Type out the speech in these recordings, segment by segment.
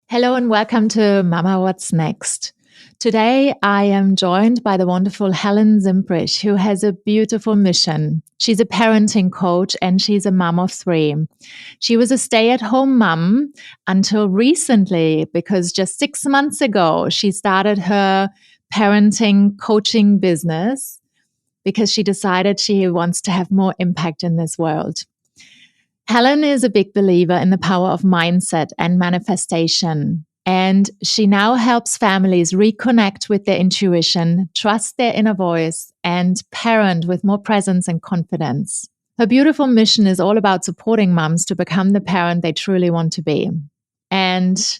Hello and welcome to Mama What's Next. Today I am joined by the wonderful Helen Zimprich, who has a beautiful mission. She's a parenting coach and she's a mom of 3. She was a stay-at-home mom until recently because just 6 months ago she started her parenting coaching business because she decided she wants to have more impact in this world. Helen is a big believer in the power of mindset and manifestation. And she now helps families reconnect with their intuition, trust their inner voice, and parent with more presence and confidence. Her beautiful mission is all about supporting moms to become the parent they truly want to be and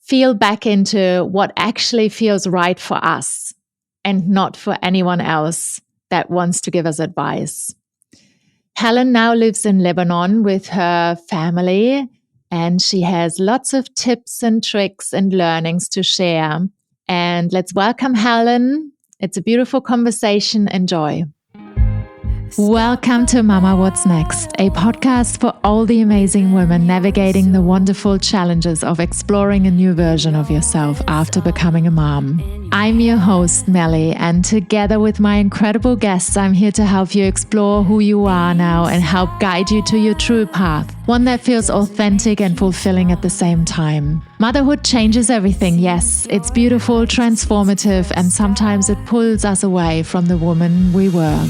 feel back into what actually feels right for us and not for anyone else that wants to give us advice. Helen now lives in Lebanon with her family, and she has lots of tips and tricks and learnings to share. And let's welcome Helen. It's a beautiful conversation. Enjoy. Welcome to Mama What's Next, a podcast for all the amazing women navigating the wonderful challenges of exploring a new version of yourself after becoming a mom. I'm your host, Melly, and together with my incredible guests, I'm here to help you explore who you are now and help guide you to your true path, one that feels authentic and fulfilling at the same time. Motherhood changes everything, yes. It's beautiful, transformative, and sometimes it pulls us away from the woman we were.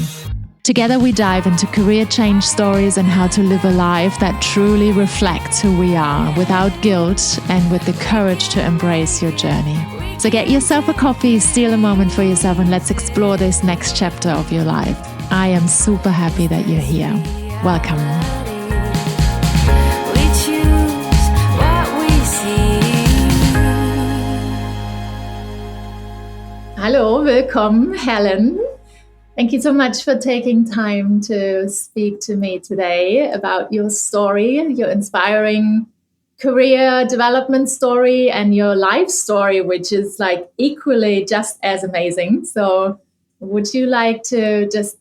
Together we dive into career change stories and how to live a life that truly reflects who we are without guilt and with the courage to embrace your journey. So get yourself a coffee, steal a moment for yourself, and let's explore this next chapter of your life. I am super happy that you're here. Welcome. Hallo, willkommen, Helen. Thank you so much for taking time to speak to me today about your story, your inspiring career development story and your life story, which is like equally just as amazing. So would you like to just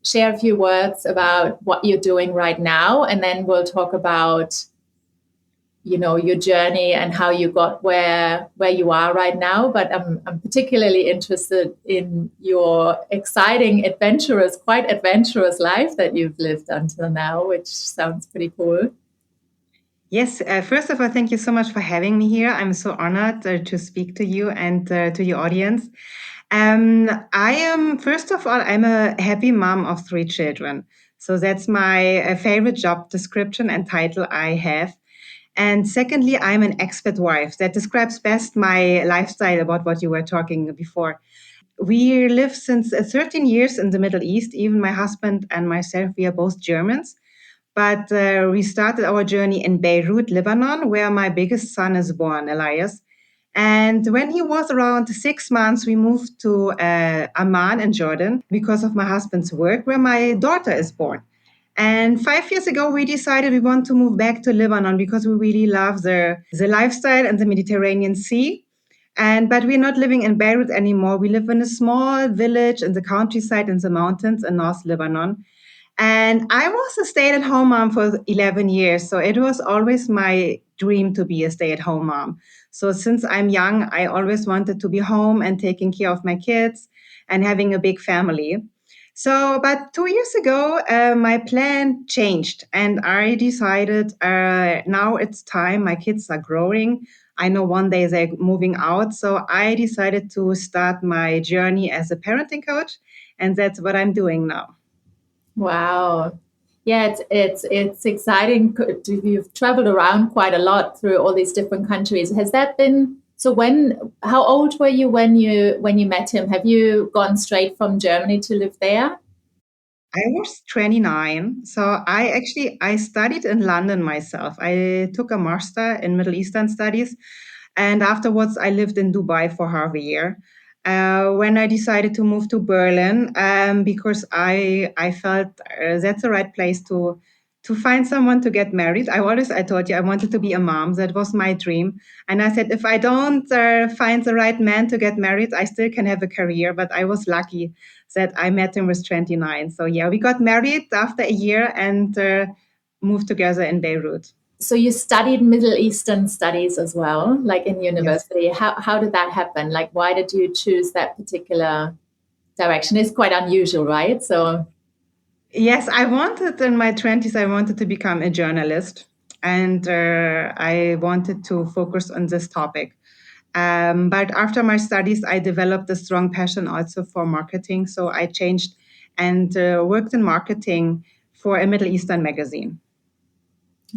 share a few words about what you're doing right now? And then we'll talk about your journey and how you got where you are right now. But I'm particularly interested in your exciting, quite adventurous life that you've lived until now, which sounds pretty cool. Yes, first of all, thank you so much for having me here. I'm so honored to speak to you and to your audience. I'm a happy mom of 3 children. So that's my favorite job description and title I have. And secondly, I'm an expert wife. That describes best my lifestyle about what you were talking before. We live since 13 years in the Middle East. Even my husband and myself, we are both Germans. But we started our journey in Beirut, Lebanon, where my biggest son is born, Elias. And when he was around 6 months, we moved to Amman in Jordan because of my husband's work, where my daughter is born. And 5 years ago, we decided we want to move back to Lebanon because we really love the lifestyle and the Mediterranean Sea. But we're not living in Beirut anymore. We live in a small village in the countryside in the mountains in North Lebanon. And I was a stay-at-home mom for 11 years. So it was always my dream to be a stay-at-home mom. So since I'm young, I always wanted to be home and taking care of my kids and having a big family. So, but 2 years ago, my plan changed and I decided now it's time. My kids are growing. I know one day they're moving out. So I decided to start my journey as a parenting coach. And that's what I'm doing now. Wow. Yeah, it's exciting. You've traveled around quite a lot through all these different countries. Has that been so? How old were you when you met him? Have you gone straight from Germany to live there? I was 29. So I studied in London myself. I took a master in Middle Eastern studies. And afterwards, I lived in Dubai for half a year. When I decided to move to Berlin, because I felt that's the right place to find someone to get married. I told you I wanted to be a mom. That was my dream. And I said, if I don't find the right man to get married, I still can have a career. But I was lucky that I met him with 29. So yeah, we got married after a year and moved together in Beirut. so you studied Middle Eastern studies as well, like in Yes. university. How did that happen? Like, why did you choose that particular direction? It's quite unusual, right? So, Yes, I wanted in my 20s, I wanted to become a journalist, and I wanted to focus on this topic. But after my studies, I developed a strong passion also for marketing. So I changed and worked in marketing for a Middle Eastern magazine.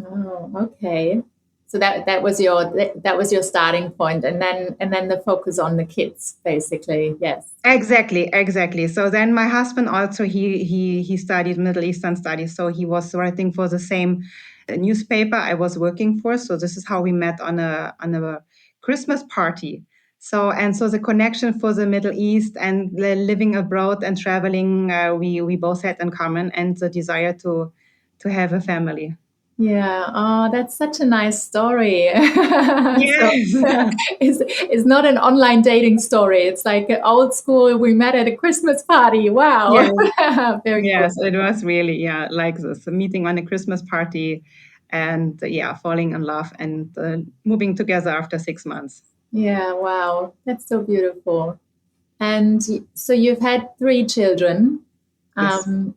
oh, okay. So that was your starting point, and then the focus on the kids, basically. Yes. Exactly, exactly. So then my husband also he studied Middle Eastern studies, so he was writing for the same newspaper I was working for. So this is how we met on a Christmas party. So the connection for the Middle East and living abroad and traveling, we both had in common, and the desire to have a family. Yeah. Oh, that's such a nice story. So Yes. it's not an online dating story. It's like an old school. We met at a Christmas party. Wow. Yes. Very Yes, cool. it was really, yeah, like this, a meeting on a Christmas party and yeah, falling in love and moving together after 6 months. Yeah. Wow. That's so beautiful. And so you've had three children. Yes. Um,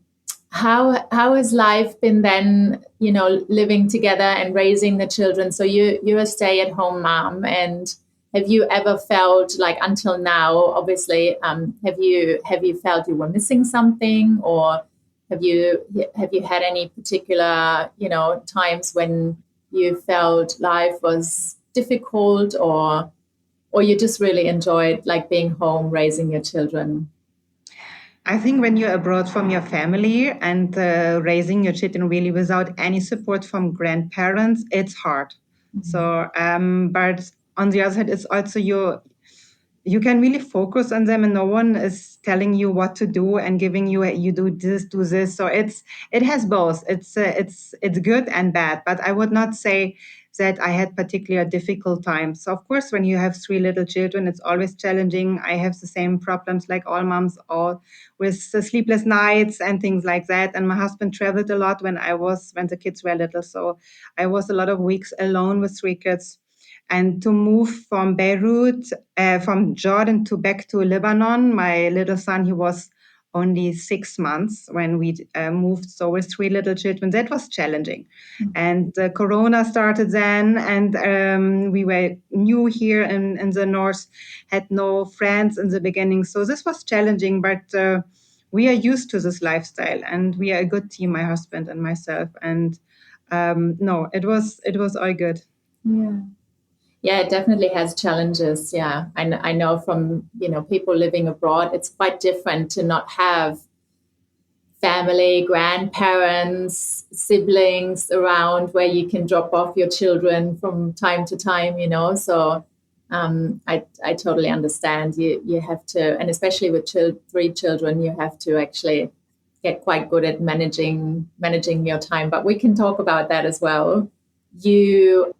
how has life been then? You know, living together and raising the children. So you're a stay at home mom, and have you ever felt like until now? Obviously, have you felt you were missing something, or have you had any particular times when you felt life was difficult, or you just really enjoyed like being home raising your children? I think when you're abroad from your family and raising your children really without any support from grandparents, it's hard. So, but on the other hand, it's also you can really focus on them and no one is telling you what to do and giving you you do this, so it has both. It's good and bad, but I would not say that I had particular difficult times. So of course when you have three little children it's always challenging. I have the same problems like all moms, all with the sleepless nights and things like that, and my husband traveled a lot when the kids were little, so I was a lot of weeks alone with three kids. And to move from Beirut, from Jordan to back to Lebanon, my little son, he was only 6 months when we moved. So with three little children, that was challenging. And Corona started then, and we were new here in the north, had no friends in the beginning. So this was challenging, but we are used to this lifestyle, and we are a good team, my husband and myself. And no, it was all good. Yeah. Yeah, it definitely has challenges. Yeah, I know from people living abroad, it's quite different to not have family, grandparents, siblings around where you can drop off your children from time to time. So I totally understand. You have to, and especially with three children, you have to actually get quite good at managing your time. But we can talk about that as well. You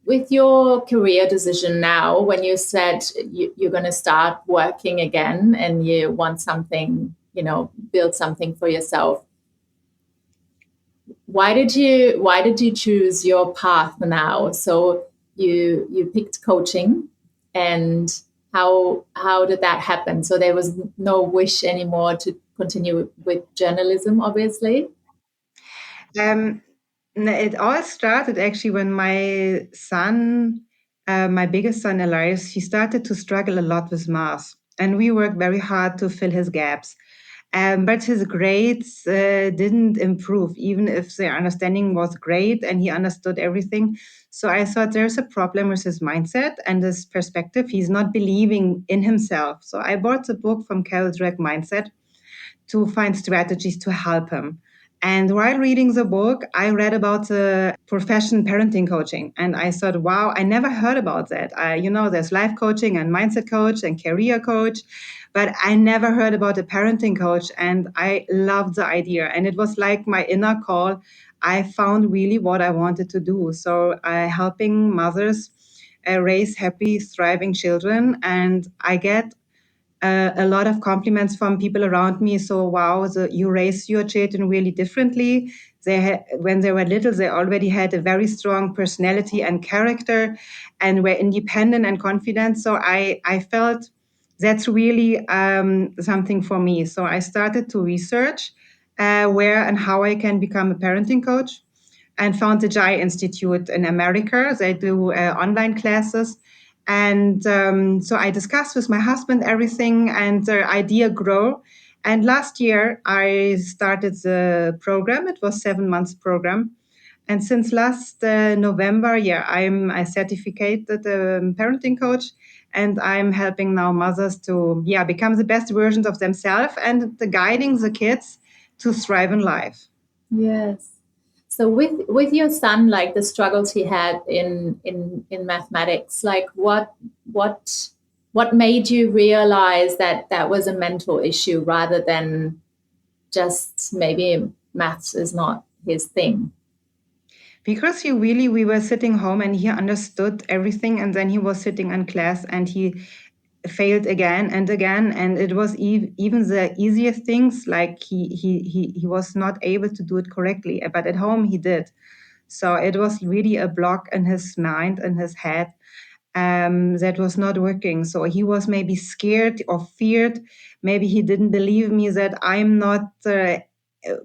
with your career decision now, when you said you're going to start working again and you want something, build something for yourself, why did you choose your path now? So you picked coaching, and how did that happen? So there was no wish anymore to continue with journalism, obviously. Um, it all started actually when my son, my biggest son Elias, he started to struggle a lot with math, and we worked very hard to fill his gaps. But his grades didn't improve, even if the understanding was great and he understood everything. So I thought there's a problem with his mindset and his perspective. He's not believing in himself. So I bought the book from Carol Dweck, Mindset, to find strategies to help him. And while reading the book, I read about the profession parenting coaching. And I thought, wow, I never heard about that. There's life coaching and mindset coach and career coach, but I never heard about a parenting coach. And I loved the idea. And it was like my inner call. I found really what I wanted to do. So helping mothers raise happy, thriving children. And I get a lot of compliments from people around me. So, wow, you raise your children really differently. when they were little, they already had a very strong personality and character and were independent and confident. So I felt that's really something for me. So I started to research where and how I can become a parenting coach, and found the Jai Institute in America. They do online classes. And so I discussed with my husband everything, and the idea grew. And last year I started the program. It was 7 months program. And since last November, I certificated parenting coach, and I'm helping now mothers to become the best versions of themselves and guiding the kids to thrive in life. Yes. So with your son, like the struggles he had in mathematics, like what made you realize that that was a mental issue rather than just maybe maths is not his thing? Because we were sitting home and he understood everything, and then he was sitting in class and he failed again and again, and it was even the easiest things, like he was not able to do it correctly, but at home he did. So it was really a block in his mind and his head, that was not working. So he was maybe scared or feared. Maybe he didn't believe me that I'm not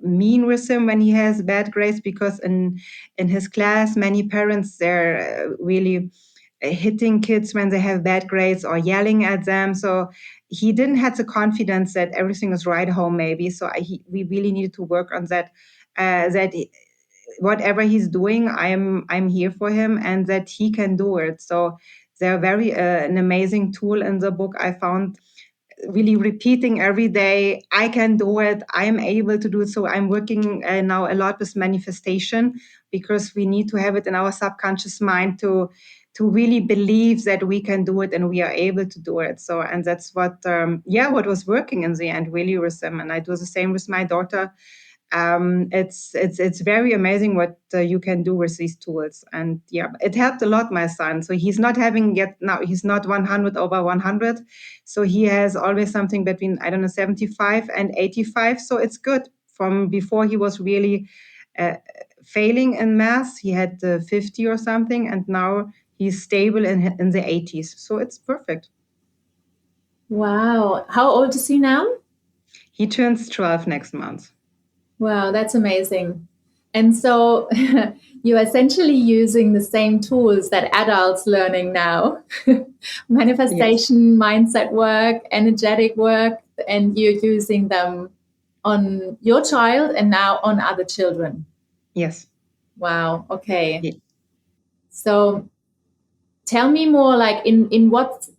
mean with him when he has bad grades, because in his class, many parents, they're really hitting kids when they have bad grades or yelling at them. So he didn't have the confidence that everything is right home, maybe. So we really needed to work on that. That whatever he's doing, I'm here for him, and that he can do it. So they're very an amazing tool in the book. I found really repeating every day, I can do it, I'm able to do it. So I'm working now a lot with manifestation, because we need to have it in our subconscious mind to really believe that we can do it and we are able to do it. So, and that's what what was working in the end really with them. And I do the same with my daughter. It's very amazing what you can do with these tools. And it helped a lot my son. So he's not having yet now, he's not 100 over 100. So he has always something between, I don't know, 75 and 85. So it's good. From before, he was really failing in math. He had 50 or something, and now he's stable in the 80s. So it's perfect. Wow. How old is he now? He turns 12 next month. Wow, that's amazing. And so you're essentially using the same tools that adults learning now. Manifestation, mindset work, energetic work, and you're using them on your child and now on other children. Yes. Wow. Okay. Yeah. So tell me more, like in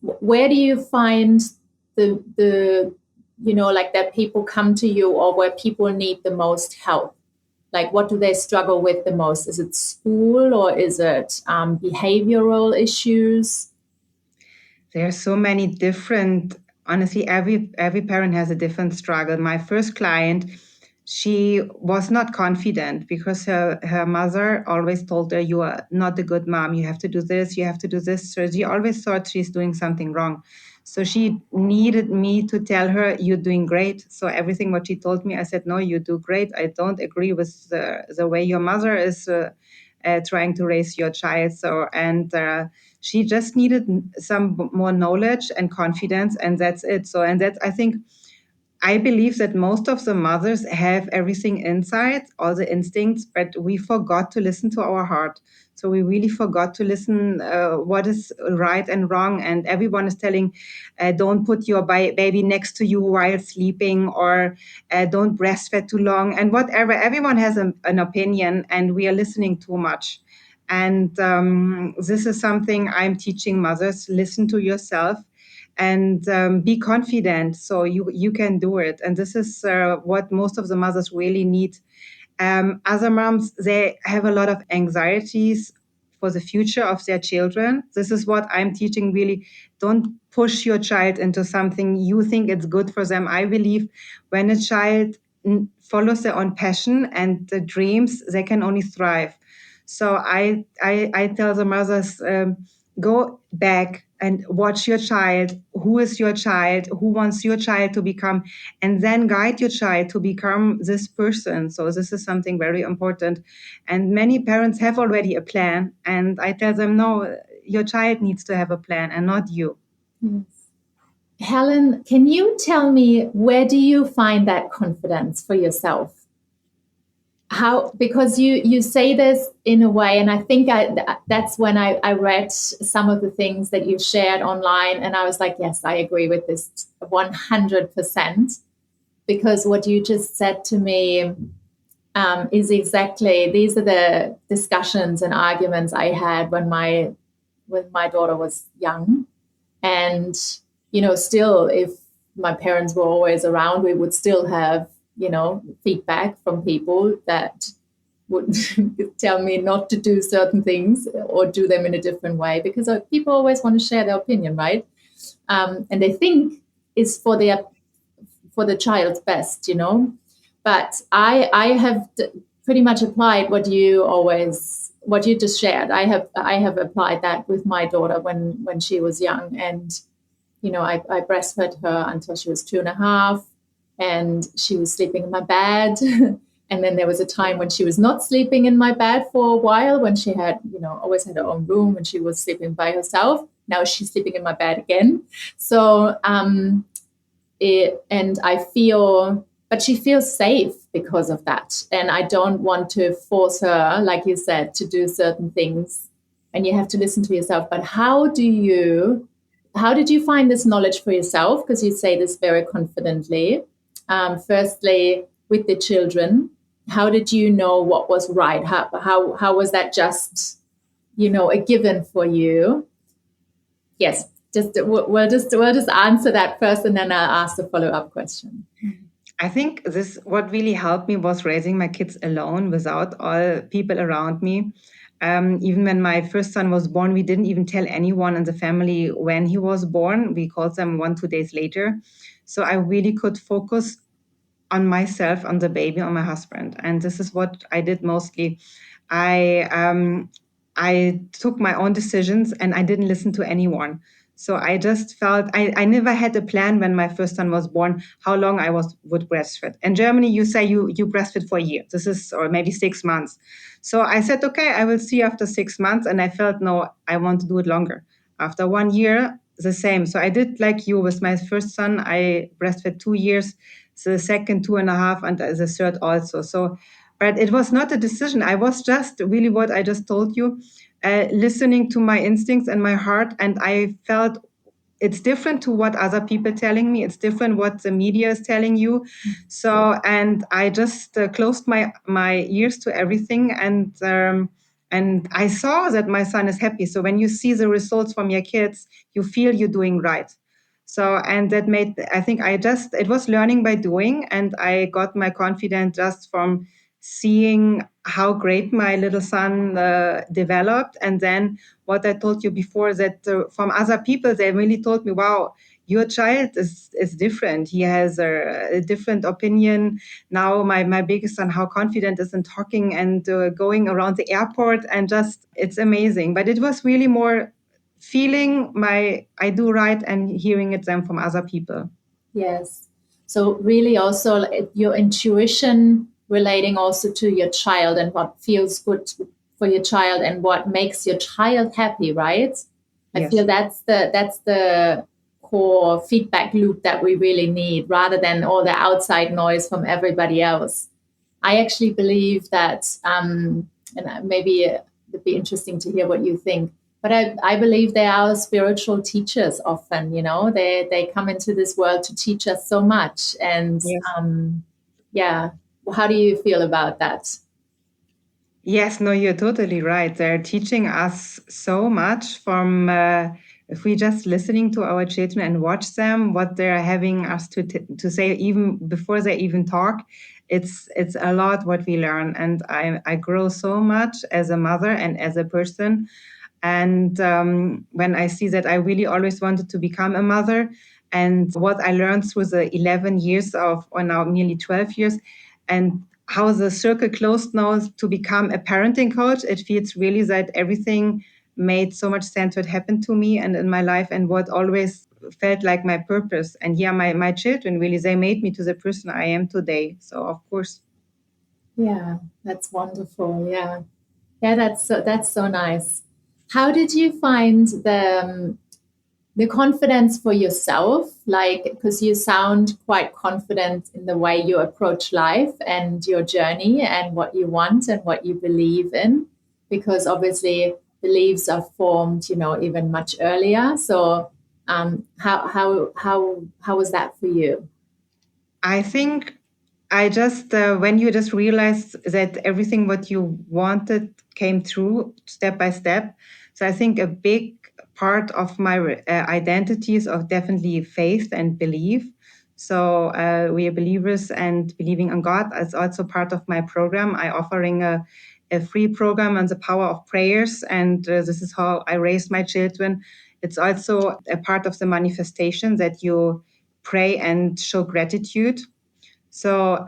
where do you find the like that people come to you, or where people need the most help? Like, what do they struggle with the most? Is it school, or is it behavioral issues? There are so many different, honestly, every parent has a different struggle. My first client, she was not confident because her mother always told her, you are not a good mom, you have to do this, you have to do this. So she always thought she's doing something wrong. So she needed me to tell her, you're doing great. So everything what she told me, I said, no, you do great. I don't agree with the way your mother is trying to raise your child. So, and she just needed some more knowledge and confidence, and that's it. So, and that, I think, I believe that most of the mothers have everything inside, all the instincts, but we forgot to listen to our heart. So we really forgot to listen what is right and wrong. And everyone is telling, don't put your baby next to you while sleeping, or don't breastfeed too long, and whatever. Everyone has an opinion, and we are listening too much. And this is something I'm teaching mothers: listen to yourself, and be confident, so you can do it. And this is what most of the mothers really need. Other moms, they have a lot of anxieties for the future of their children. This is what I'm teaching, really. Don't push your child into something you think it's good for them. I believe when a child follows their own passion and the dreams, they can only thrive. So I tell the mothers, go back and watch your child. Who is your child? Who wants your child to become? And then guide your child to become this person. So this is something very important. And many parents have already a plan. And I tell them, no, your child needs to have a plan and not you. Yes. Helen, can you tell me, where do you find that confidence for yourself? How, because you say this in a way, and I think that's when I read some of the things that you shared online, and I was like, yes, I agree with this 100%, because what you just said to me is exactly, these are the discussions and arguments I had when my daughter was young. And still, if my parents were always around, we would still have feedback from people that would tell me not to do certain things or do them in a different way, because people always want to share their opinion, right? And they think is for the child's best, But I have pretty much applied what you just shared. I have applied that with my daughter when she was young, and I breastfed her until she was 2.5, and she was sleeping in my bed. And then there was a time when she was not sleeping in my bed for a while, when she had, always had her own room, when she was sleeping by herself. Now she's sleeping in my bed again. So, and but she feels safe because of that. And I don't want to force her, like you said, to do certain things. And you have to listen to yourself. But how did you find this knowledge for yourself? Because you say this very confidently. Firstly, with the children, how did you know what was right? How was that just, a given for you? Yes, we'll just answer that first, and then I'll ask the follow-up question. I think what really helped me was raising my kids alone without all people around me. Even when my first son was born, we didn't even tell anyone in the family when he was born. We called them 1-2 days later. So I really could focus on myself, on the baby, on my husband. And this is what I did mostly. I took my own decisions and I didn't listen to anyone. So I just felt I never had a plan when my first son was born, how long I would breastfeed. In Germany, you say you breastfeed for a year. Or maybe 6 months. So I said, okay, I will see after 6 months. And I felt, no, I want to do it longer. After 1 year, the same. So I did like you with my first son. I breastfed 2 years, so the second 2.5, and the third also. So, but it was not a decision. I was just really what I just told you, listening to my instincts and my heart. And I felt it's different to what other people telling me. It's different what the media is telling you. So, and I just closed my ears to everything. And I saw that my son is happy. So when you see the results from your kids, you feel you're doing right. So, and that I think it was learning by doing. And I got my confidence just from seeing how great my little son developed. And then what I told you before, that from other people, they really told me, wow, your child is different. He has a different opinion. Now my biggest son, how confident is in talking and going around the airport, and just, it's amazing. But it was really more feeling I do right and hearing it then from other people. Yes. So really also your intuition relating also to your child and what feels good for your child and what makes your child happy, right? I Yes. feel that's the core feedback loop that we really need, rather than all the outside noise from everybody else. I actually believe that, and maybe it'd be interesting to hear what you think, but I believe they are spiritual teachers often. They come into this world to teach us so much. And Yes. yeah, how do you feel about that? Yes, no, you're totally right. They're teaching us so much from if we just listening to our children and watch them, what they're having us to say even before they even talk. It's a lot what we learn, and I grow so much as a mother and as a person. And when I see that, I really always wanted to become a mother, and what I learned through the 11 years or now nearly 12 years, and how the circle closed now to become a parenting coach, it feels really that everything made so much sense what happened to me and in my life and what always felt like my purpose. And yeah, my children really, they made me to the person I am today. So of course. Yeah, that's wonderful. Yeah. Yeah, that's so nice. How did you find the confidence for yourself? Like, because you sound quite confident in the way you approach life and your journey and what you want and what you believe in, because obviously beliefs are formed, even much earlier. So, how was that for you? I think I just, when you just realized that everything what you wanted came through step by step. So I think a big part of my identity is of definitely faith and belief. So we are believers, and believing in God is also part of my program. I offering a free program on the power of prayers, and this is how I raised my children. It's also a part of the manifestation that you pray and show gratitude. So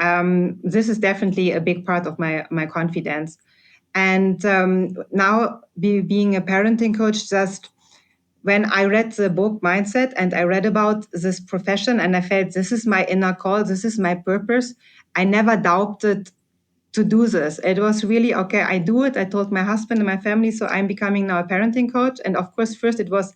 this is definitely a big part of my confidence. And now being a parenting coach, just when I read the book Mindset and I read about this profession and I felt this is my inner call, this is my purpose, I never doubted to do this. It was really, okay, I do it. I told my husband and my family, so I'm becoming now a parenting coach. And of course, first it was,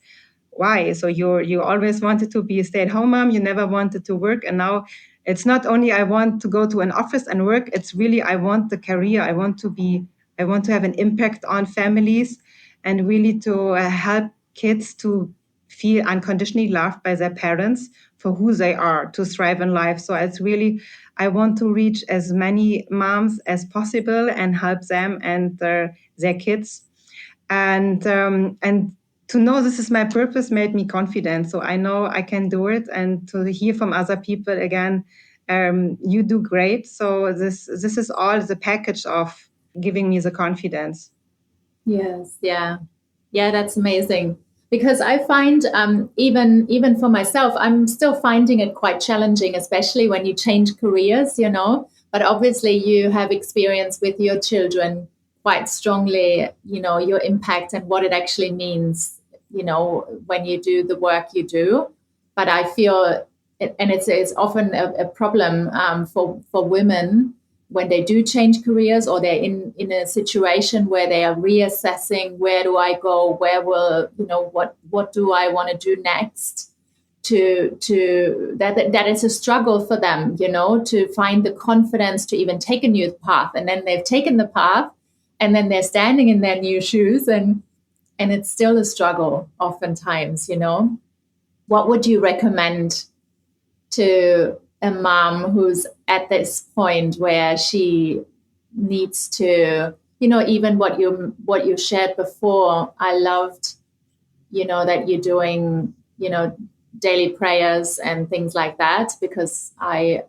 why? So you always wanted to be a stay-at-home mom, you never wanted to work. And now it's not only I want to go to an office and work, it's really I want the career. I want to have an impact on families and really to help kids to feel unconditionally loved by their parents for who they are, to thrive in life. So it's really, I want to reach as many moms as possible and help them and their kids. And to know this is my purpose made me confident. So I know I can do it. And to hear from other people again, you do great. So this is all the package of giving me the confidence. Yes, yeah. Yeah, that's amazing. Because I find even for myself, I'm still finding it quite challenging, especially when you change careers. But obviously you have experience with your children quite strongly, your impact and what it actually means, when you do the work you do. But I feel, and it's often a problem for women when they do change careers, or they're in a situation where they are reassessing, where do I go, where will, what do I want to do next, to that is a struggle for them, to find the confidence to even take a new path. And then they've taken the path, and then they're standing in their new shoes, and it's still a struggle oftentimes. What would you recommend to a mom who's at this point where she needs to, even what you shared before? I loved, that you're doing, daily prayers and things like that, because I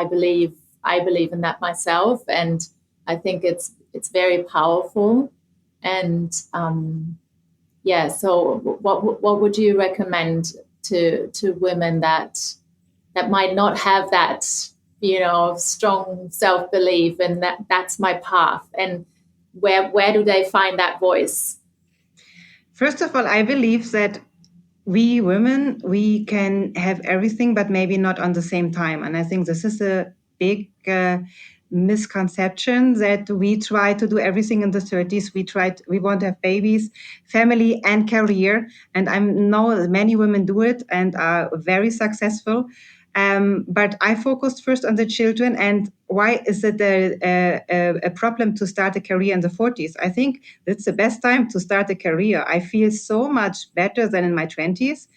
believe in that myself, and I think it's very powerful. And yeah, so what would you recommend to women that might not have that, strong self-belief, and that's my path, and where do they find that voice? First of all, I believe that we women, we can have everything, but maybe not on the same time. And I think this is a big misconception that we try to do everything in the 30s. We want to have babies, family, and career. And I know many women do it and are very successful. But I focused first on the children. And why is it a problem to start a career in the 40s? I think that's the best time to start a career. I feel so much better than in my 20s.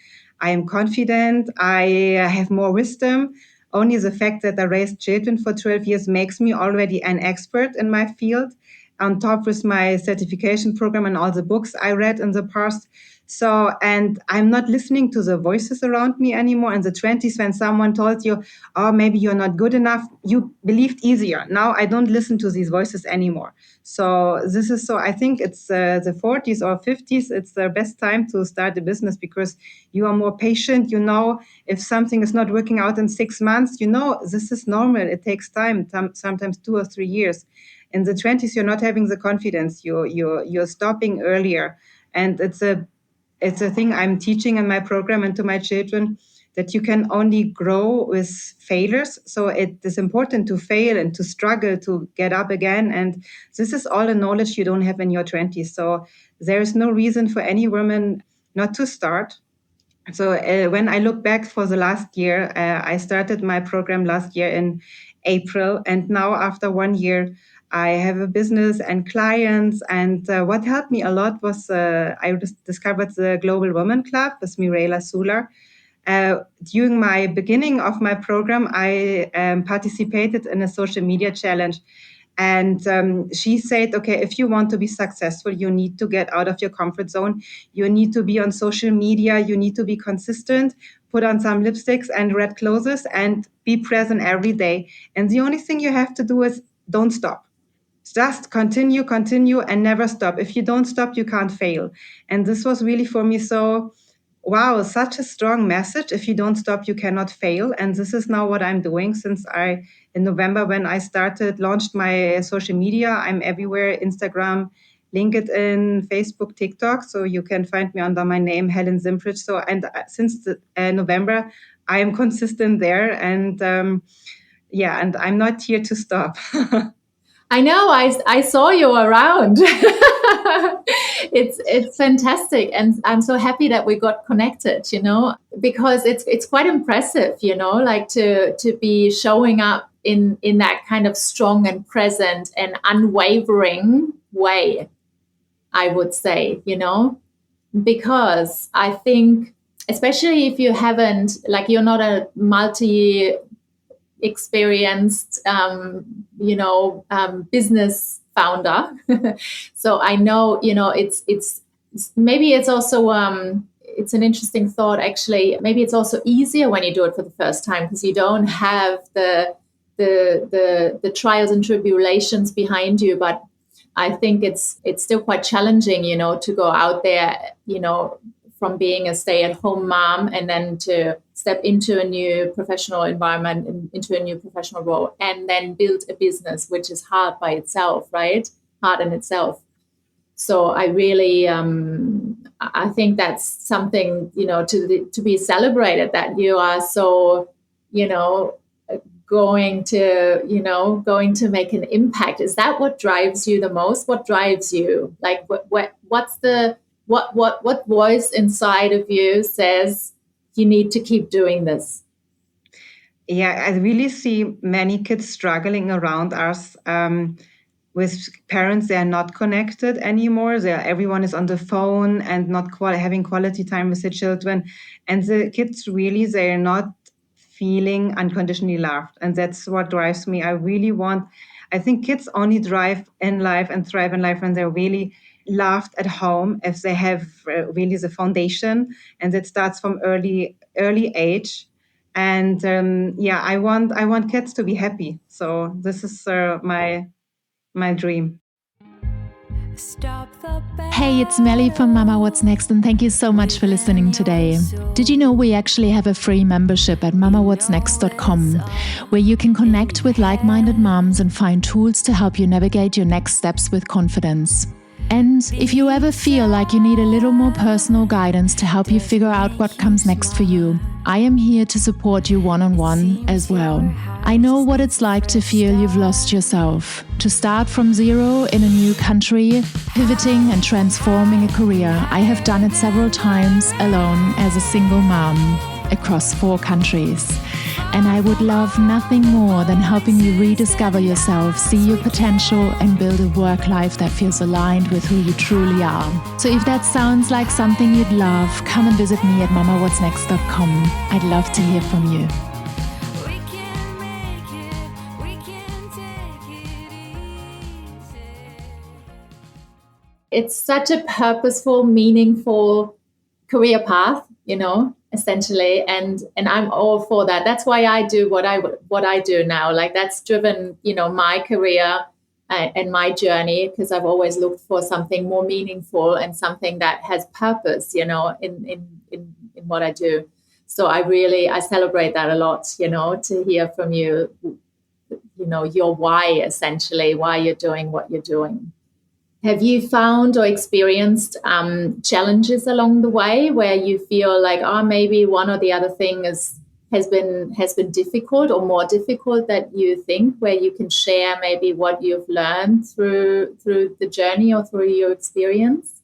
I am confident. I have more wisdom. Only the fact that I raised children for 12 years makes me already an expert in my field, on top with my certification program and all the books I read in the past. So, and I'm not listening to the voices around me anymore. In the 20s, when someone told you, oh, maybe you're not good enough, you believed easier. Now I don't listen to these voices anymore. So I think it's the 40s or 50s, it's the best time to start a business, because you are more patient. If something is not working out in 6 months, this is normal. It takes time, sometimes 2 or 3 years. In the 20s, you're not having the confidence. You're stopping earlier. And it's a thing I'm teaching in my program and to my children, that you can only grow with failures. So it is important to fail and to struggle to get up again. And this is all the knowledge you don't have in your 20s. So there is no reason for any woman not to start. So when I look back for the last year, I started my program last year in April. And now after 1 year, I have a business and clients. And what helped me a lot was I discovered the Global Women Club with Mirela Sular. During my beginning of my program, I participated in a social media challenge. And she said, okay, if you want to be successful, you need to get out of your comfort zone. You need to be on social media. You need to be consistent, put on some lipsticks and red clothes and be present every day. And the only thing you have to do is don't stop. Just continue, and never stop. If you don't stop, you can't fail. And this was really for me so, wow, such a strong message. If you don't stop, you cannot fail. And this is now what I'm doing since in November, when I launched my social media, I'm everywhere: Instagram, LinkedIn, Facebook, TikTok. So you can find me under my name, Helen Zimprich. So, and since November, I am consistent there. And and I'm not here to stop. I know. I saw you around. It's fantastic, and I'm so happy that we got connected. Because it's quite impressive. Like to be showing up in that kind of strong and present and unwavering way, I would say. Because I think, especially if you haven't, like, you're not a multi experienced business founder. So I know, it's maybe it's also it's an interesting thought, actually. Maybe it's also easier when you do it for the first time, because you don't have the trials and tribulations behind you. But I think it's still quite challenging, to go out there, from being a stay-at-home mom and then to step into a new professional environment, into a new professional role, and then build a business, which is hard by itself, right? Hard in itself. So I really, I think that's something, to be celebrated, that you are so, going to make an impact. Is that what drives you the most? What drives you? Like, what voice inside of you says you need to keep doing this? Yeah, I really see many kids struggling around us with parents. They are not connected anymore. Everyone is on the phone and not having quality time with the children. And the kids really, they're not feeling unconditionally loved. And that's what drives me. I think kids only drive in life and thrive in life when they're really loved at home, if they have really the foundation, and that starts from early age. And I want kids to be happy. So this is my dream. Hey, it's Melly from Mama What's Next, and thank you so much for listening today. Did you know we actually have a free membership at mamawhatsnext.com, where you can connect with like-minded moms and find tools to help you navigate your next steps with confidence. And if you ever feel like you need a little more personal guidance to help you figure out what comes next for you, I am here to support you one-on-one as well. I know what it's like to feel you've lost yourself, to start from zero in a new country, pivoting and transforming a career. I have done it several times alone as a single mom across 4 countries. And I would love nothing more than helping you rediscover yourself, see your potential, and build a work life that feels aligned with who you truly are. So if that sounds like something you'd love, come and visit me at mamawhatsnext.com. I'd love to hear from you. It's such a purposeful, meaningful career path, essentially, and I'm all for that. That's why I do what I do now. Like, that's driven, my career and my journey, because I've always looked for something more meaningful and something that has purpose, in what I do. So I celebrate that a lot, to hear from you, your why, essentially, why you're doing what you're doing. Have you found or experienced challenges along the way where you feel like, oh, maybe one or the other thing has been difficult or more difficult that you think, where you can share maybe what you've learned through the journey or through your experience?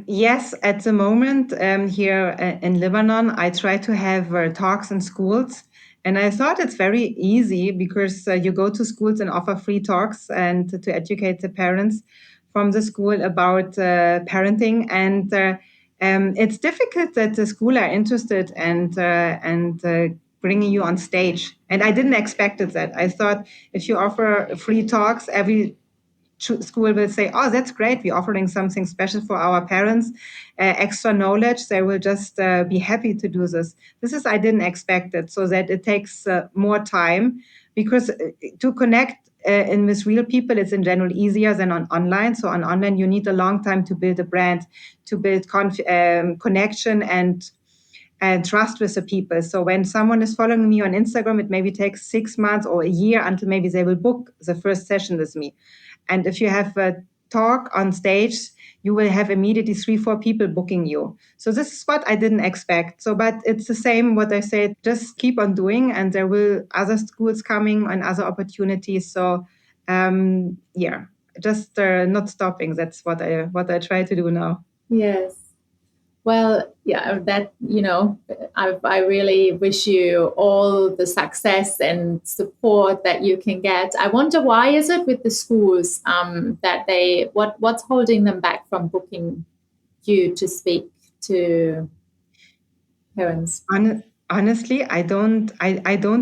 Yes, at the moment here in Lebanon, I try to have talks in schools. And I thought it's very easy because you go to schools and offer free talks and to educate the parents from the school about parenting. And it's difficult that the school are interested and bringing you on stage. And I didn't expect it that. I thought if you offer free talks, every school will say, oh, that's great. We're offering something special for our parents, extra knowledge. They will just be happy to do this. I didn't expect it, so that it takes more time because to connect in with real people, it's in general easier than on online. So on online, you need a long time to build a brand, to build connection and trust with the people. So when someone is following me on Instagram, it maybe takes 6 months or a year until maybe they will book the first session with me. And if you have a talk on stage, you will have immediately 3, 4 people booking you. So this is what I didn't expect. So, but it's the same what I said, just keep on doing and there will other schools coming and other opportunities. So yeah, just not stopping. That's what I try to do now. Yes. Well, yeah, I really wish you all the success and support that you can get. I wonder, why is it with the schools that what's holding them back from booking you to speak to parents? Honestly, I don't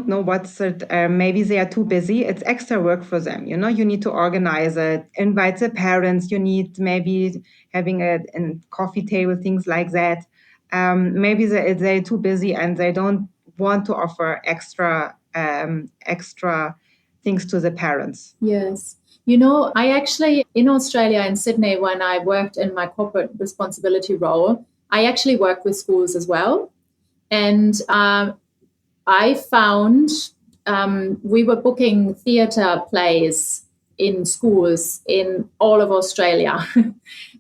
know what's it. Maybe they are too busy. It's extra work for them. You need to organize it, invite the parents. You need maybe having a coffee table, things like that. Maybe they're too busy and they don't want to offer extra things to the parents. Yes. I actually, in Australia, in Sydney, when I worked in my corporate responsibility role, I actually worked with schools as well. And I found we were booking theatre plays in schools in all of Australia.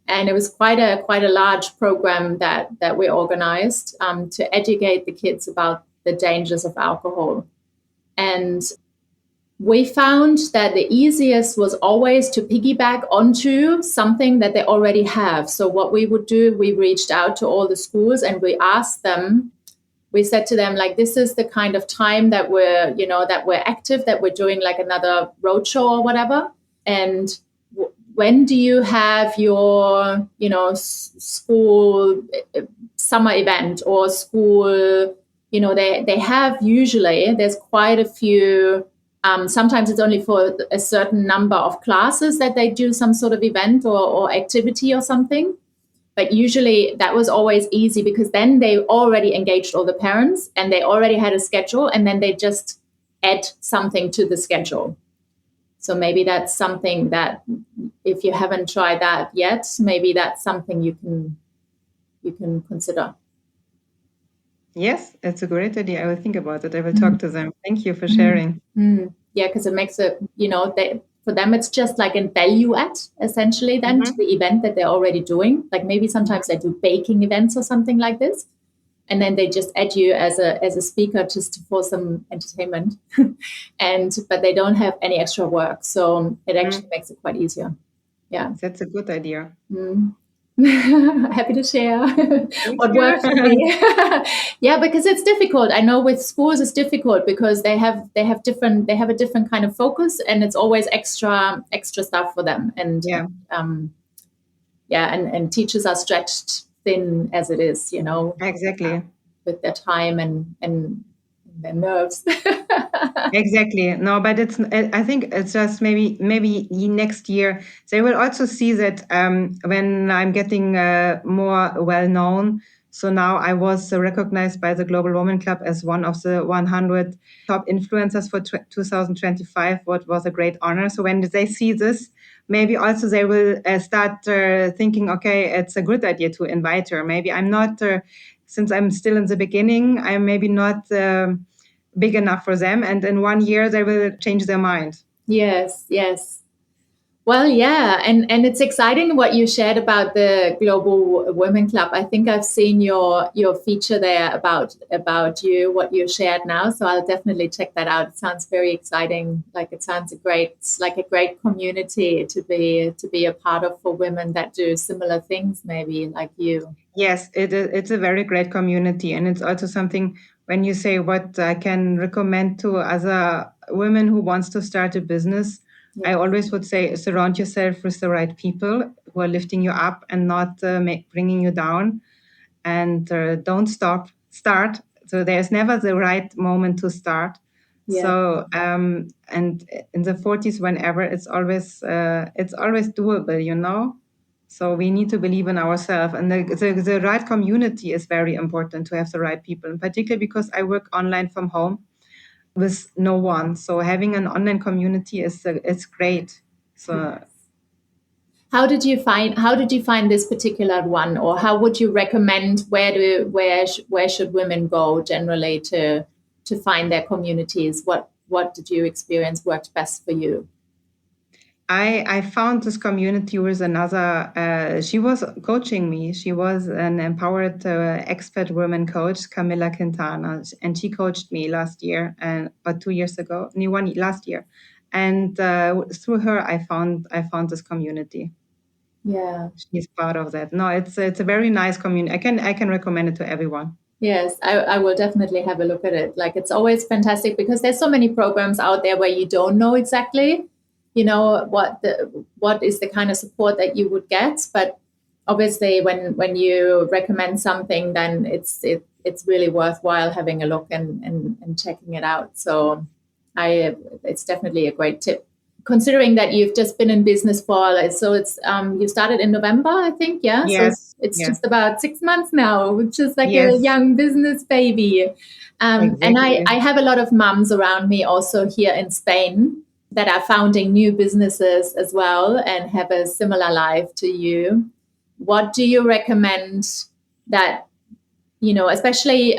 And it was quite a large program that we organized to educate the kids about the dangers of alcohol. And we found that the easiest was always to piggyback onto something that they already have. So what we would do, we reached out to all the schools and we asked them, we said to them, like, this is the kind of time that we're active, that we're doing like another roadshow or whatever. And when do you have your, school summer event or school, they have usually, there's quite a few. Sometimes it's only for a certain number of classes that they do some sort of event or activity or something. But usually that was always easy because then they already engaged all the parents and they already had a schedule, and then they just add something to the schedule. So maybe that's something that, if you haven't tried that yet, maybe that's something you can consider. Yes, it's a great idea. I will think about it. I will talk to them. Thank you for sharing. Yeah, because it makes it, for them, it's just like a value add, essentially, then to the event that they're already doing. Like maybe sometimes they do baking events or something like this. And then they just add you as a speaker just for some entertainment. But they don't have any extra work. So it actually makes it quite easier. Yeah. That's a good idea. Happy to share what works for me. Yeah, because it's difficult. I know with schools it's difficult because they have a different kind of focus, and it's always extra stuff for them. And and teachers are stretched thin as it is, Exactly. with their time and their nerves. Exactly. No, but I think it's just maybe next year they will also see that when I'm getting more well known. So now I was recognized by the Global Women Club as one of the 100 top influencers for 2025, what was a great honor. So when they see this, maybe also they will start thinking, okay, it's a good idea to invite her. Maybe I'm not, since I'm still in the beginning, I'm maybe not big enough for them. And in 1 year, they will change their mind. Yes. Well, yeah, and it's exciting what you shared about the Global Women Club. I think I've seen your feature there about you, what you shared now. So I'll definitely check that out. It sounds very exciting. Like it sounds a great community to be a part of for women that do similar things, maybe like you. Yes, it's a very great community. And it's also something when you say what I can recommend to other women who wants to start a business, I Yeah. always would say surround yourself with the right people who are lifting you up and not bringing you down. And don't start. So there's never the right moment to start. Yeah. So and in the 40s, whenever it's always doable, you know. So we need to believe in ourselves, and the right community is very important to have the right people, and particularly because I work online from home with no one. So having an online community is great. So How did you find this particular one, or how would you recommend where should women go generally to find their communities? What did you experience worked best for you? I found this community with another. She was coaching me. She was an empowered expert woman coach, Camilla Quintana, and she coached me last year and or 2 years ago, no, one last year, and through her I found this community. Yeah. She's part of that. No, it's a very nice community. I can recommend it to everyone. Yes, I will definitely have a look at it. Like it's always fantastic because there's so many programs out there where you don't know exactly, what is the kind of support that you would get. But obviously, when you recommend something, then it's really worthwhile having a look and checking it out. So it's definitely a great tip. Considering that you've just been in business for so it's you started in November, I think, yeah. So Yes, it's yes, just about 6 months now, which is like a yes, young business baby. And exactly. I have a lot of mums around me also here in Spain that are founding new businesses as well and have a similar life to you. What do you recommend that, especially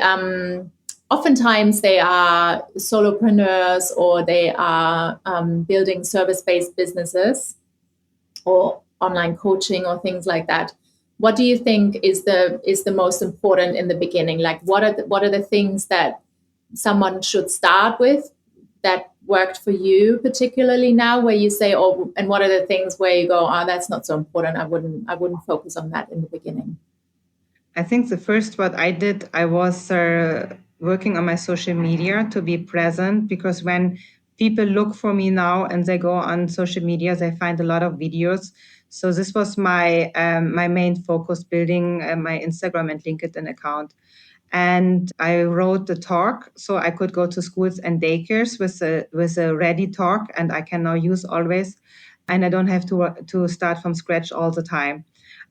oftentimes they are solopreneurs or they are building service-based businesses or online coaching or things like that. What do you think is the most important in the beginning? Like what are the things that someone should start with that worked for you particularly now, where you say, oh, and what are the things where you go, oh, that's not so important. I wouldn't focus on that in the beginning. I think the first what I did, I was working on my social media to be present, because when people look for me now and they go on social media, they find a lot of videos. So this was my main focus, building my Instagram and LinkedIn account. And I wrote the talk so I could go to schools and daycares with a ready talk, and I can now use always, and I don't have to start from scratch all the time.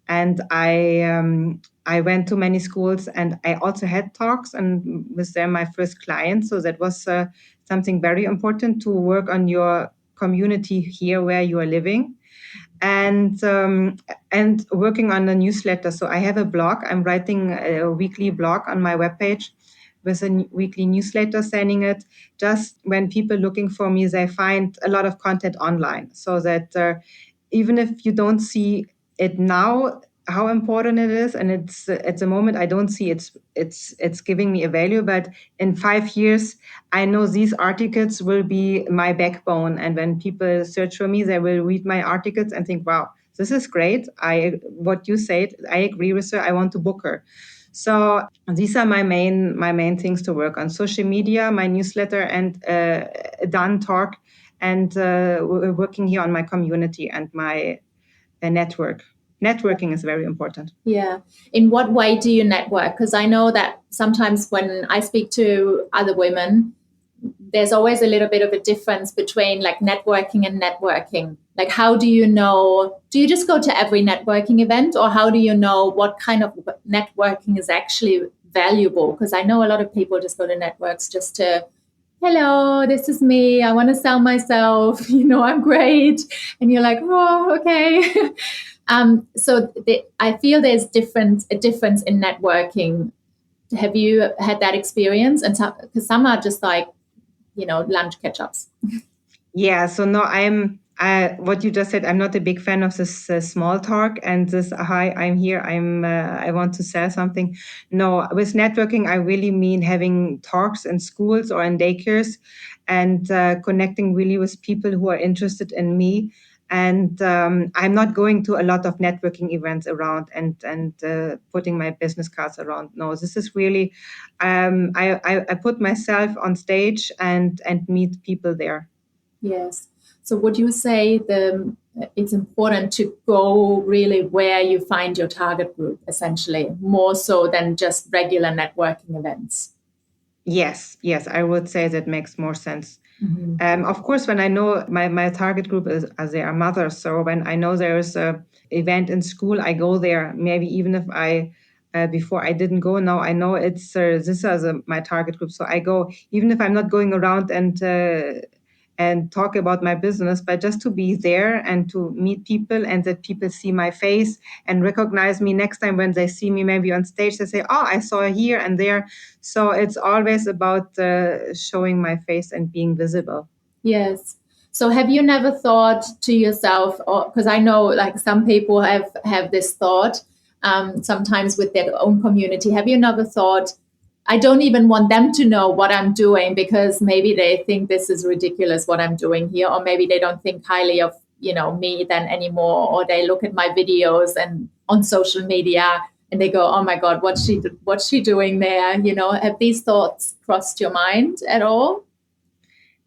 And I went to many schools, and I also had talks, and with them my first client. So that was something very important, to work on your community here where you are living, and working on the newsletter. So I have a blog. I'm writing a weekly blog on my webpage with a weekly newsletter, sending it. Just when people looking for me, they find a lot of content online, so that even if you don't see it now, how important it is, and it's at the moment I don't see it's giving me a value, but in 5 years I know these articles will be my backbone, and when people search for me, they will read my articles and think, wow, this is great. What you said, I agree with her, I want to book her. So these are my main things to work on: social media, my newsletter, and a done talk, and working here on my community and my network. Networking is very important. Yeah. In what way do you network? Because I know that sometimes when I speak to other women, there's always a little bit of a difference between like networking and networking. Like, how do you know? Do you just go to every networking event, or how do you know what kind of networking is actually valuable? Because I know a lot of people just go to networks just to, hello, this is me. I want to sell myself. I'm great. And you're like, oh, okay. I feel there's a difference in networking. Have you had that experience? And because some are just like, lunch catch-ups. Yeah, so no, what you just said, I'm not a big fan of this small talk and this, hi, I'm here, I want to sell something. No, with networking, I really mean having talks in schools or in daycares and connecting really with people who are interested in me. And I'm not going to a lot of networking events around and putting my business cards around. No, this is really, I put myself on stage and meet people there. Yes. So would you say it's important to go really where you find your target group, essentially, more so than just regular networking events? Yes, I would say that makes more sense. Mm-hmm. Of course, when I know my target group is as they are mothers, so when I know there is a event in school, I go there. Maybe even if I before I didn't go, now I know it's this is my target group, so I go even if I'm not going around and talk about my business, but just to be there and to meet people and that people see my face and recognize me next time when they see me maybe on stage, they say, oh, I saw her here and there. So it's always about showing my face and being visible. Yes. So have you never thought to yourself, or because I know like some people have this thought sometimes with their own community, have you never thought, I don't even want them to know what I'm doing because maybe they think this is ridiculous what I'm doing here, or maybe they don't think highly of me then anymore, or they look at my videos and on social media and they go, oh my God, what's she doing there? Have these thoughts crossed your mind at all?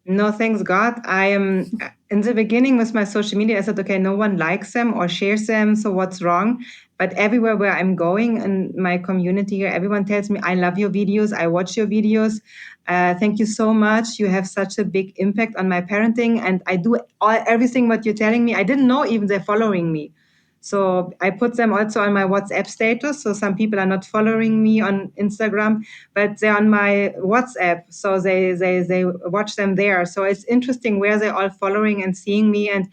No, thanks God. I am in the beginning with my social media. I said, okay, no one likes them or shares them. So what's wrong? But everywhere where I'm going in my community here, everyone tells me, I love your videos. I watch your videos. Thank you so much. You have such a big impact on my parenting. And I do everything what you're telling me. I didn't know even they're following me. So I put them also on my WhatsApp status. So some people are not following me on Instagram, but they're on my WhatsApp. So they watch them there. So it's interesting where they're all following and seeing me. And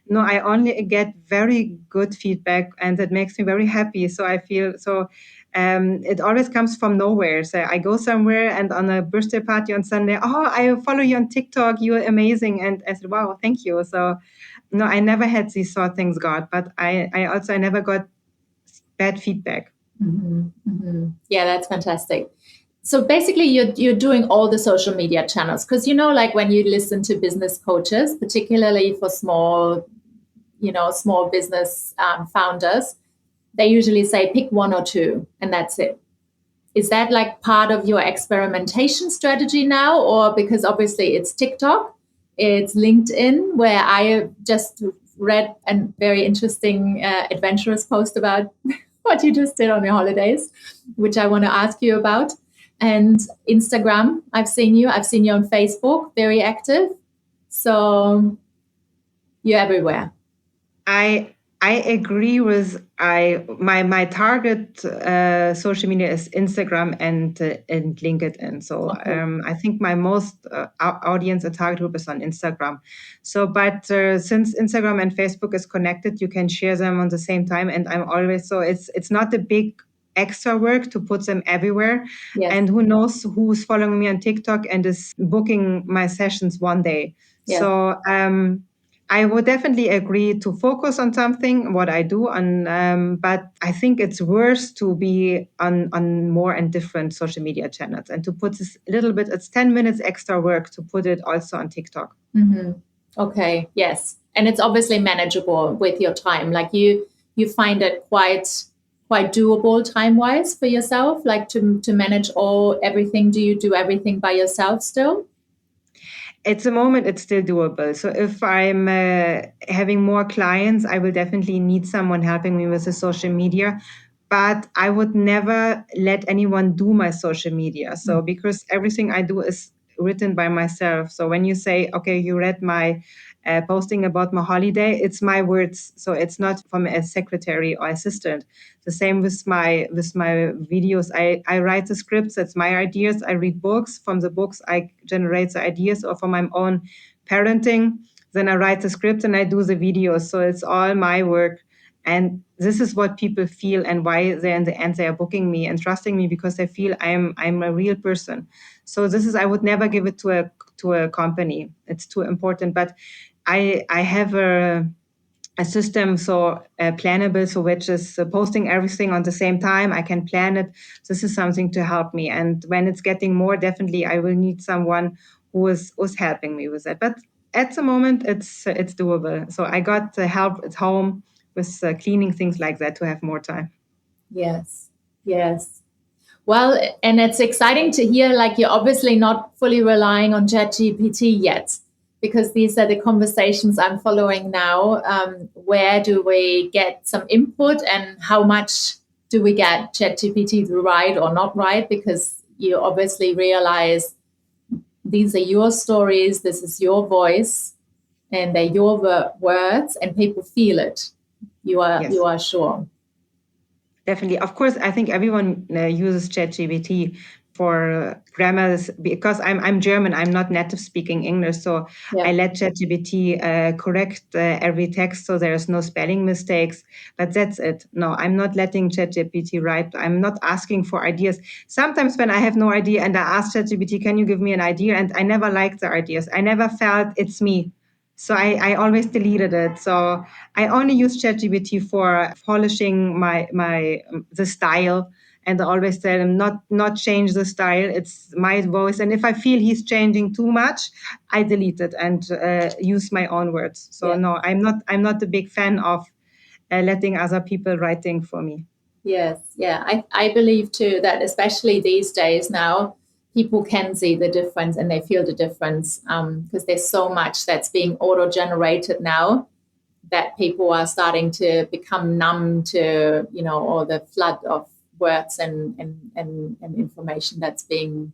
no, I only get very good feedback and that makes me very happy. So I feel so it always comes from nowhere. So I go somewhere and on a birthday party on Sunday, oh, I follow you on TikTok. You're amazing. And I said, wow, thank you. So no, I never had these sort of things, God, but I never got bad feedback. Mm-hmm, mm-hmm. Yeah, that's fantastic. So basically, you're doing all the social media channels because like when you listen to business coaches, particularly for small business founders, they usually say pick one or two, and that's it. Is that like part of your experimentation strategy now, or because obviously it's TikTok, it's LinkedIn, where I just read a very interesting, adventurous post about what you just did on your holidays, which I want to ask you about. And Instagram, I've seen you on Facebook, very active. So you're everywhere. I agree with my target social media is Instagram and LinkedIn. So Okay. I think my most audience and target group is on Instagram. So, but since Instagram and Facebook is connected, you can share them on the same time. And I'm always so it's not a big extra work to put them everywhere. Yes. And who knows who's following me on TikTok and is booking my sessions one day. Yes. So I would definitely agree to focus on something, what I do, but I think it's worse to be on more and different social media channels and to put this a little bit, it's 10 minutes extra work to put it also on TikTok. Mm-hmm. Okay, yes. And it's obviously manageable with your time. Like you find it quite doable time-wise for yourself, like to manage everything. Do you do everything by yourself still? At the moment, it's still doable. So if I'm having more clients, I will definitely need someone helping me with the social media. But I would never let anyone do my social media. So because everything I do is written by myself. So when you say, okay, you read my posting about my holiday, it's my words. So it's not from a secretary or assistant. The same with my videos. I write the scripts. That's my ideas. I read books. From the books, I generate the ideas, or for my own parenting. Then I write the script and I do the videos. So it's all my work. And this is what people feel and why they in the end they are booking me and trusting me because they feel I'm a real person. So this is I would never give it to a company. It's too important. But I have a system, so plannable, so which is posting everything on the same time. I can plan it. This is something to help me. And when it's getting more, definitely I will need someone who's helping me with that. But at the moment, it's doable. So I got help at home with cleaning, things like that, to have more time. Yes. Yes. Well, and it's exciting to hear, like, you're obviously not fully relying on ChatGPT yet, because these are the conversations I'm following now. Where do we get some input, and how much do we get ChatGPT right or not right? Because you obviously realize these are your stories, this is your voice, and they're your words, and people feel it. You Yes. are sure. Definitely. Of course, I think everyone uses ChatGPT for grammars, because I'm German. I'm not native speaking English, so Yeah. I let ChatGPT correct every text, so there's no spelling mistakes. But that's it. No, I'm not letting ChatGPT write. I'm not asking for ideas. Sometimes when I have no idea and I ask ChatGPT, "Can you give me an idea?" and I never liked the ideas. I never felt it's me. So I always deleted it. So I only use ChatGPT for polishing my the style, and I always tell him not change the style. It's my voice, and if I feel he's changing too much, I delete it and use my own words. So Yeah. no, I'm not a big fan of letting other people writing for me. Yes, yeah, I believe too that especially these days now, people can see the difference and they feel the difference, because there's so much that's being auto-generated now that people are starting to become numb to, all the flood of words and information that's being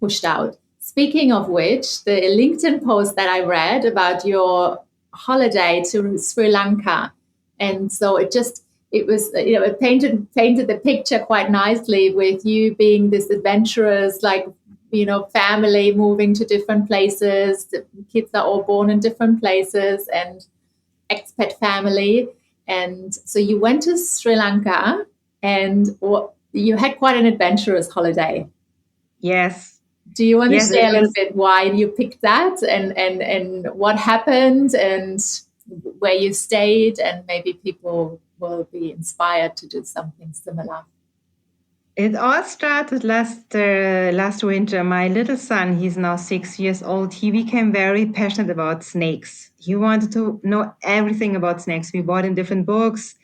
pushed out. Speaking of which, the LinkedIn post that I read about your holiday to Sri Lanka, and so it was, it painted the picture quite nicely, with you being this adventurous, like, family moving to different places. The kids are all born in different places, and expat family. And so you went to Sri Lanka, and you had quite an adventurous holiday. Yes, Do you want to yes, it share a little was. bit why you picked that, and what happened, and where you stayed, and maybe people will be inspired to do something similar? It all started last winter. My little son, he's now 6 years old. He became very passionate about snakes. He wanted to know everything about snakes. We bought him different books,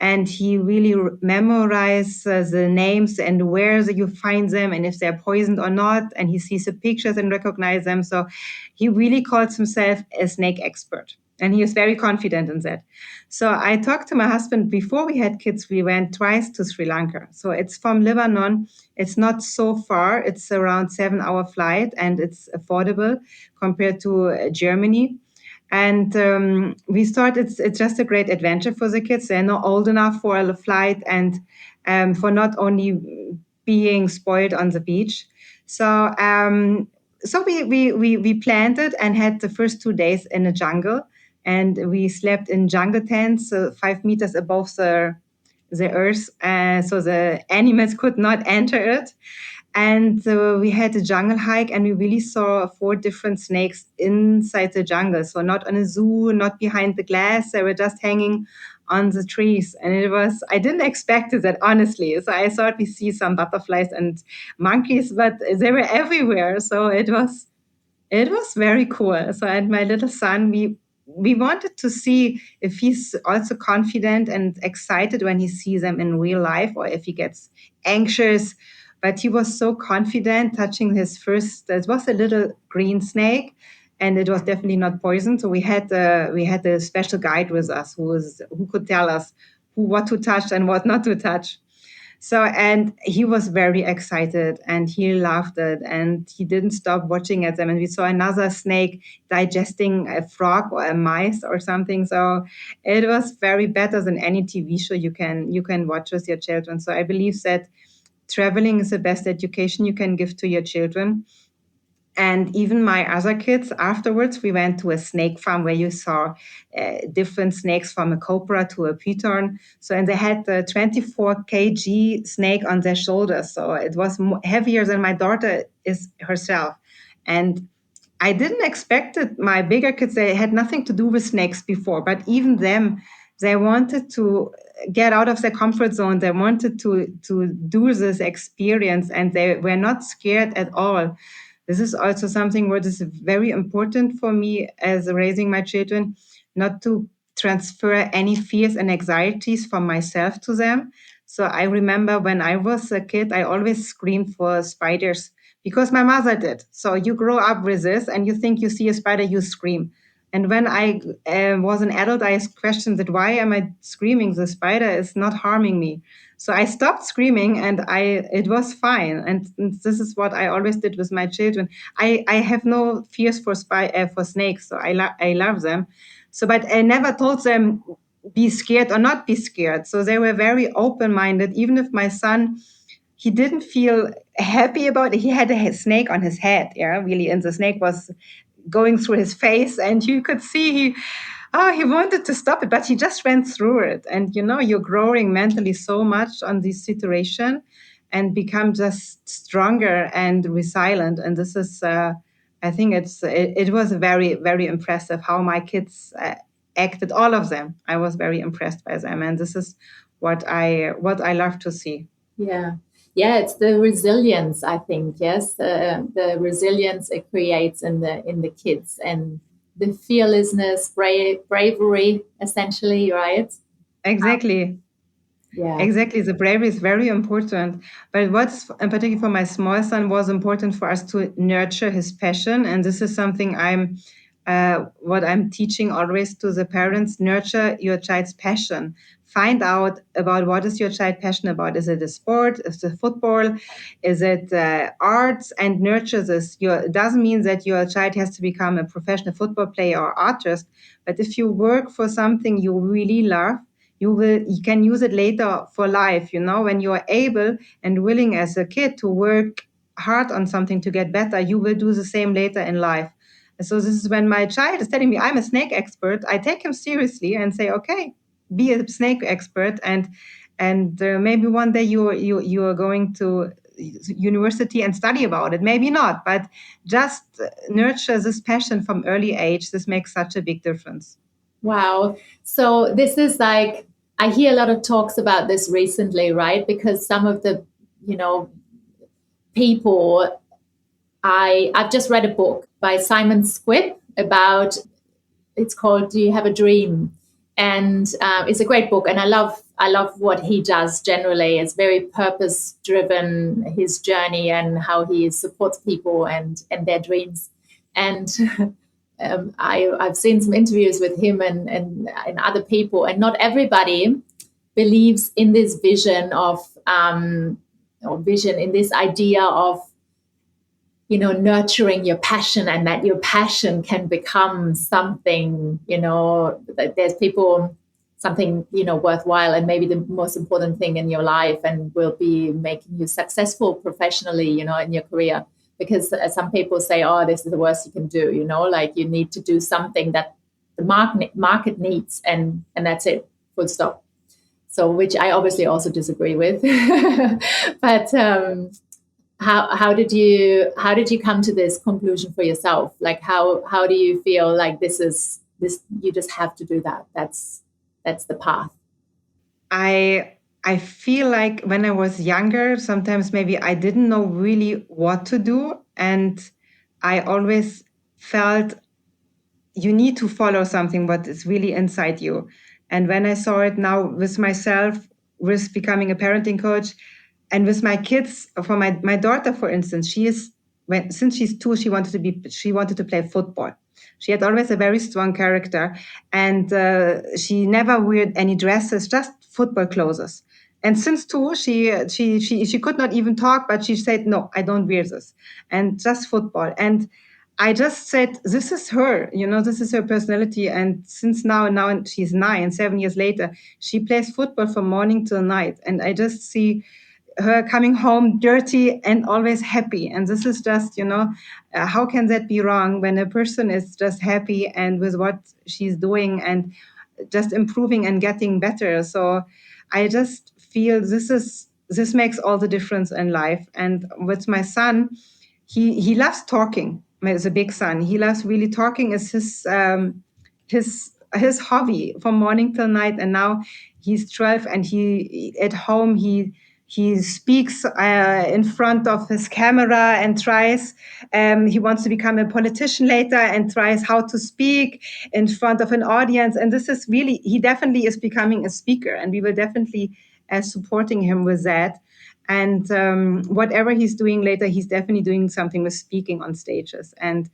and he really memorized the names and where you find them and if they're poisoned or not. And he sees the pictures and recognizes them. So he really calls himself a snake expert. And he is very confident in that. So I talked to my husband before we had kids. We went twice to Sri Lanka. So it's from Lebanon. It's not so far. It's around 7 hour flight, and it's affordable compared to Germany. And we thought it's just a great adventure for the kids. They're not old enough for a flight, and for not only being spoiled on the beach. So we planned it and had the first 2 days in the jungle, and we slept in jungle tents, 5 meters above the earth, so the animals could not enter it. And we had a jungle hike, and we really saw 4 different snakes inside the jungle. So not on a zoo, not behind the glass. They were just hanging on the trees. And I didn't expect it, that, honestly. So I thought we see some butterflies and monkeys, but they were everywhere. So it was very cool. So, and my little son, we wanted to see if he's also confident and excited when he sees them in real life, or if he gets anxious. But he was so confident touching his first. It was a little green snake, and it was definitely not poison. So we had a special guide with us who could tell us what to touch and what not to touch. So, and he was very excited and he loved it and he didn't stop watching at them. And we saw another snake digesting a frog or a mice or something. So it was very better than any TV show you can watch with your children. So I believe that traveling is the best education you can give to your children. And even my other kids, afterwards, we went to a snake farm where you saw different snakes, from a cobra to a python. So, and they had the 24 kg snake on their shoulders. So it was heavier than my daughter is herself. And I didn't expect it. My bigger kids, they had nothing to do with snakes before, but even them, they wanted to get out of their comfort zone. They wanted to do this experience, and they were not scared at all. This is also something what is very important for me as raising my children, not to transfer any fears and anxieties from myself to them. So I remember when I was a kid, I always screamed for spiders because my mother did. So you grow up with this and you think you see a spider, you scream. And when I was an adult, I questioned that why am I screaming? The spider is not harming me. So I stopped screaming and it was fine. And this is what I always did with my children. I have no fears for snakes, so I love them. So, but I never told them be scared or not be scared. So they were very open minded. Even if my son, he didn't feel happy about it. He had a snake on his head, yeah, really, and the snake was going through his face, and you could see he wanted to stop it, but he just went through it. And you're growing mentally so much on this situation, and become just stronger and resilient. And this is, I think, it was very very impressive how my kids acted. All of them, I was very impressed by them, and this is what I love to see. Yeah. Yeah, it's the resilience, I think. Yes, the resilience it creates in the kids, and the fearlessness, bravery, essentially, right? Exactly. Yeah. Exactly, the bravery is very important. But what's in particular for my small son was important for us to nurture his passion, and this is something what I'm teaching always to the parents: nurture your child's passion. Find out about what is your child passionate about. Is it a sport? Is it football? Is it arts? And nurture this. It doesn't mean that your child has to become a professional football player or artist, but if you work for something you really love, you can use it later for life, when you are able and willing as a kid to work hard on something to get better, you will do the same later in life. And so this is when my child is telling me I'm a snake expert, I take him seriously and say, okay, be a snake expert, and maybe one day you are going to university and study about it, maybe not, but just nurture this passion from early age. This makes such a big difference. Wow. So this is like, I hear a lot of talks about this recently, right? Because some of the, you know, people, I've just read a book by Simon Squibb about, it's called Do You Have a Dream? And it's a great book, and I love what he does generally. It's very purpose driven, his journey and how he supports people and their dreams. And I've seen some interviews with him and other people, and not everybody believes in this vision of or vision in this idea of nurturing your passion, and that your passion can become something, that there's people, something, worthwhile, and maybe the most important thing in your life, and will be making you successful professionally, in your career. Because some people say, oh, this is the worst you can do, like you need to do something that the market needs, and that's it, full stop. So, which I obviously also disagree with. But how did you come to this conclusion for yourself? Like how do you feel like this you just have to do that? That's the path. I feel like when I was younger, sometimes maybe I didn't know really what to do, and I always felt you need to follow something what is really inside you. And when I saw it now with myself, with becoming a parenting coach, and with my kids, for my daughter, for instance, since she's 2, she wanted to play football. She had always a very strong character, and she never wore any dresses, just football clothes. And since 2, she could not even talk, but she said, "No, I don't wear this," and just football. And I just said, "This is her, this is her personality." And since now she's 9, 7 years later, she plays football from morning till night, and I just see her coming home dirty and always happy. And this is just, how can that be wrong when a person is just happy and with what she's doing and just improving and getting better? So I just feel this makes all the difference in life. And with my son, he loves talking. the big son, he loves really talking. Is his hobby from morning till night. And now he's 12, and he at home he speaks in front of his camera and tries. He wants to become a politician later and tries how to speak in front of an audience. And this is really, he definitely is becoming a speaker, and we will definitely supporting him with that. And whatever he's doing later, he's definitely doing something with speaking on stages. And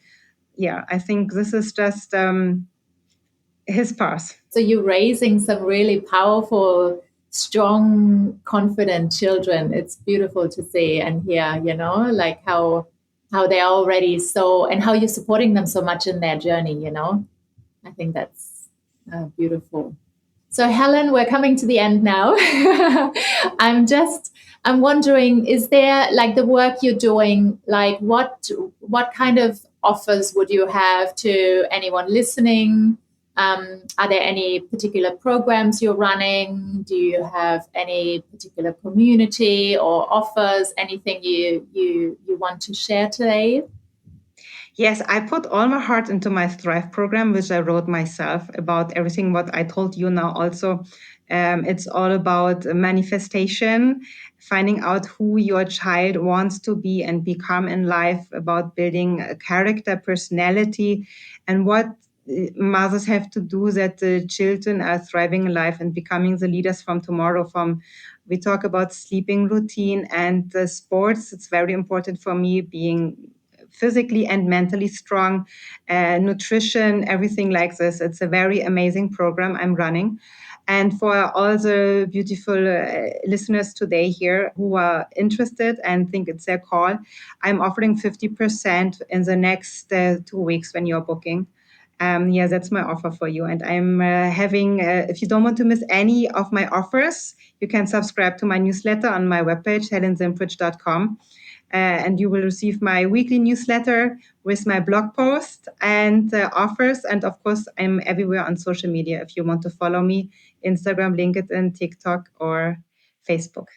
yeah, I think this is just his path. So you're raising some really powerful, strong, confident children. It's beautiful to see and hear, like how they're already so, and how you're supporting them so much in their journey, I think that's beautiful. So Helen, we're coming to the end now. I'm wondering, is there, like, the work you're doing, like what kind of offers would you have to anyone listening? Are there any particular programs you're running? Do you have any particular community or offers? Anything you want to share today? Yes, I put all my heart into my Thrive program, which I wrote myself, about everything what I told you now also. It's all about manifestation, finding out who your child wants to be and become in life, about building a character, personality, and what mothers have to do that the children are thriving in life and becoming the leaders from tomorrow. We talk about sleeping routine and sports. It's very important for me, being physically and mentally strong, nutrition, everything like this. It's a very amazing program I'm running. And for all the beautiful listeners today here who are interested and think it's their call, I'm offering 50% in the next 2 weeks when you're booking. Yeah, that's my offer for you. And I'm having, if you don't want to miss any of my offers, you can subscribe to my newsletter on my webpage, helenzimprich.com. And you will receive my weekly newsletter with my blog post and offers. And of course, I'm everywhere on social media if you want to follow me: Instagram, LinkedIn, TikTok, or Facebook.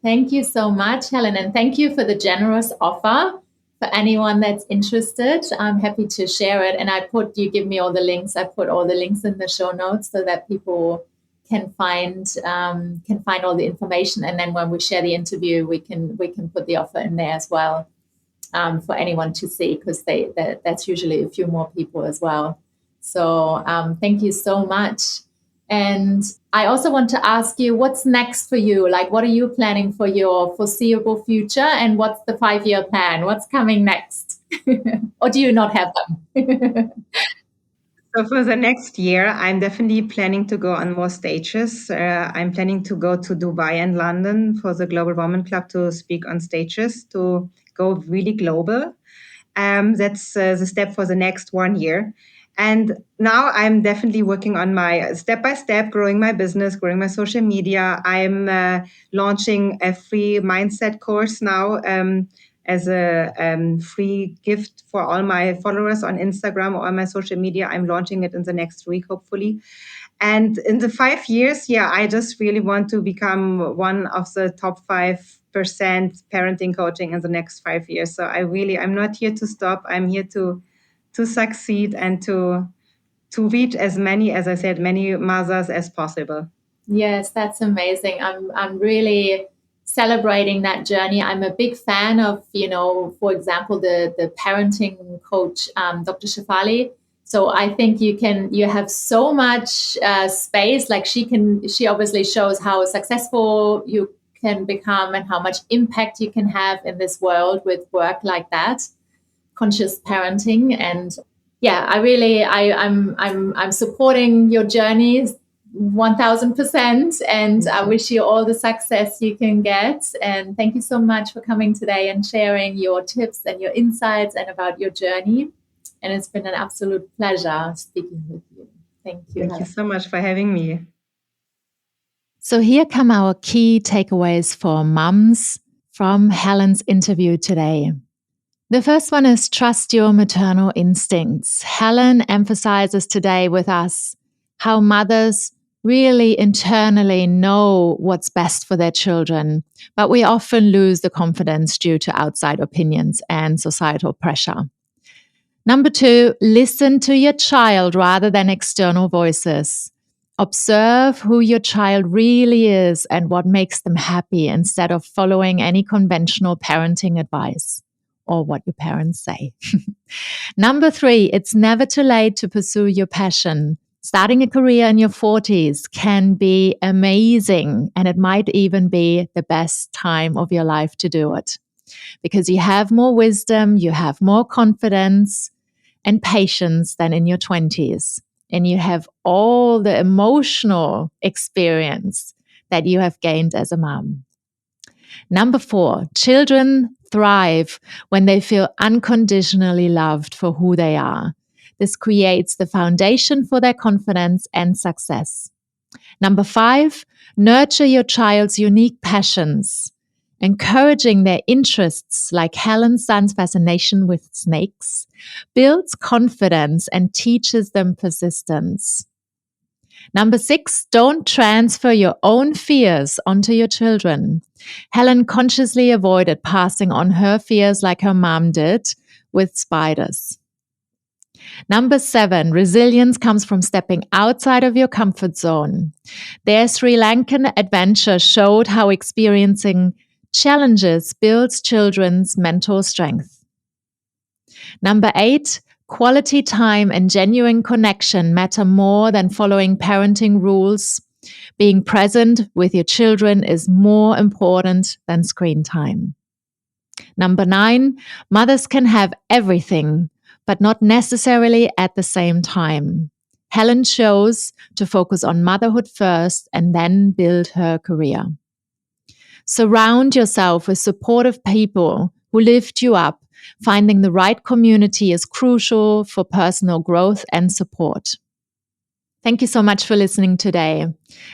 Thank you so much, Helen. And thank you for the generous offer. For anyone that's interested, I'm happy to share it. And you give me all the links. I put all the links in the show notes so that people can find all the information. And then when we share the interview, we can put the offer in there as well, for anyone to see, because that's usually a few more people as well. So thank you so much. And I also want to ask you, what's next for you? Like, what are you planning for your foreseeable future? And what's the 5-year plan? What's coming next? Or do you not have them? So for the next year, I'm definitely planning to go on more stages. I'm planning to go to Dubai and London for the Global Women Club to speak on stages, to go really global. That's the step for the next 1 year. And now I'm definitely working on my step-by-step, growing my business, growing my social media. I'm launching a free mindset course now, as a free gift for all my followers on Instagram or on my social media. I'm launching it in the next week, hopefully. And in the 5 years, I just really want to become one of the top 5% parenting coaching in the next 5 years. So I'm not here to stop. I'm here to succeed and to reach as many, as I said, many mothers as possible. Yes, that's amazing. I'm really celebrating that journey. I'm a big fan of, for example, the parenting coach, Dr. Shafali. So I think you have so much space. Like she obviously shows how successful you can become and how much impact you can have in this world with work like that, conscious parenting. And yeah, I'm supporting your journey 1000%, and I wish you all the success you can get. And thank you so much for coming today and sharing your tips and your insights and about your journey. And it's been an absolute pleasure speaking with you. Thank you. Thank you so much for having me. So here come our key takeaways for mums from Helen's interview today. The first one is trust your maternal instincts. Helen emphasizes today with us how mothers really internally know what's best for their children, but we often lose the confidence due to outside opinions and societal pressure. Number 2, listen to your child rather than external voices. Observe who your child really is and what makes them happy instead of following any conventional parenting advice or what your parents say. Number 3, it's never too late to pursue your passion. Starting a career in your 40s can be amazing, and it might even be the best time of your life to do it because you have more wisdom, you have more confidence and patience than in your 20s. And you have all the emotional experience that you have gained as a mom. Number 4, children thrive when they feel unconditionally loved for who they are. This creates the foundation for their confidence and success. Number 5, nurture your child's unique passions. Encouraging their interests, like Helen's son's fascination with snakes, builds confidence and teaches them persistence. Number 6, don't transfer your own fears onto your children. Helen consciously avoided passing on her fears like her mom did with spiders. Number 7, resilience comes from stepping outside of your comfort zone. Their Sri Lankan adventure showed how experiencing challenges builds children's mental strength. Number 8, quality time and genuine connection matter more than following parenting rules. Being present with your children is more important than screen time. Number 9, mothers can have everything, but not necessarily at the same time. Helen chose to focus on motherhood first and then build her career. Surround yourself with supportive people who lift you up. Finding the right community is crucial for personal growth and support. Thank you so much for listening today.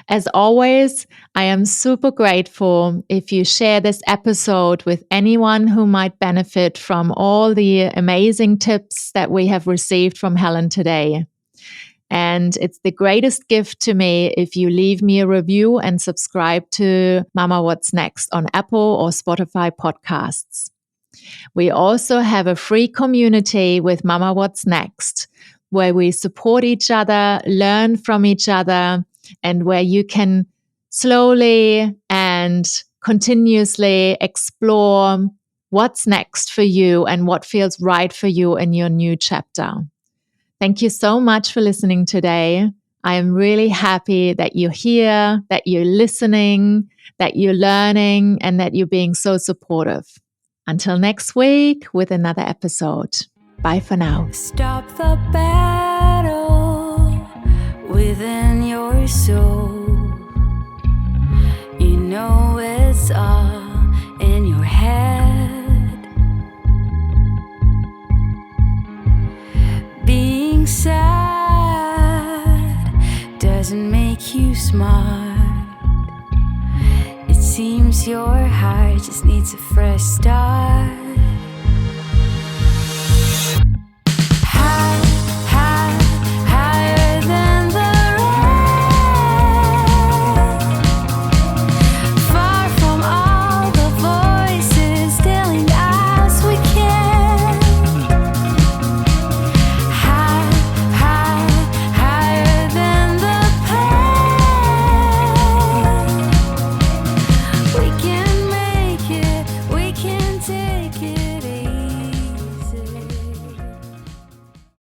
As always, I am super grateful if you share this episode with anyone who might benefit from all the amazing tips that we have received from Helen today. And it's the greatest gift to me if you leave me a review and subscribe to Mama What's Next on Apple or Spotify podcasts. We also have a free community with Mama What's Next, where we support each other, learn from each other, and where you can slowly and continuously explore what's next for you and what feels right for you in your new chapter. Thank you so much for listening today. I am really happy that you're here, that you're listening, that you're learning, and that you're being so supportive. Until next week with another episode. Bye for now. Stop the battle within your soul. You know it's all in your head. Being sad doesn't make you smart. It seems your heart just needs a fresh start.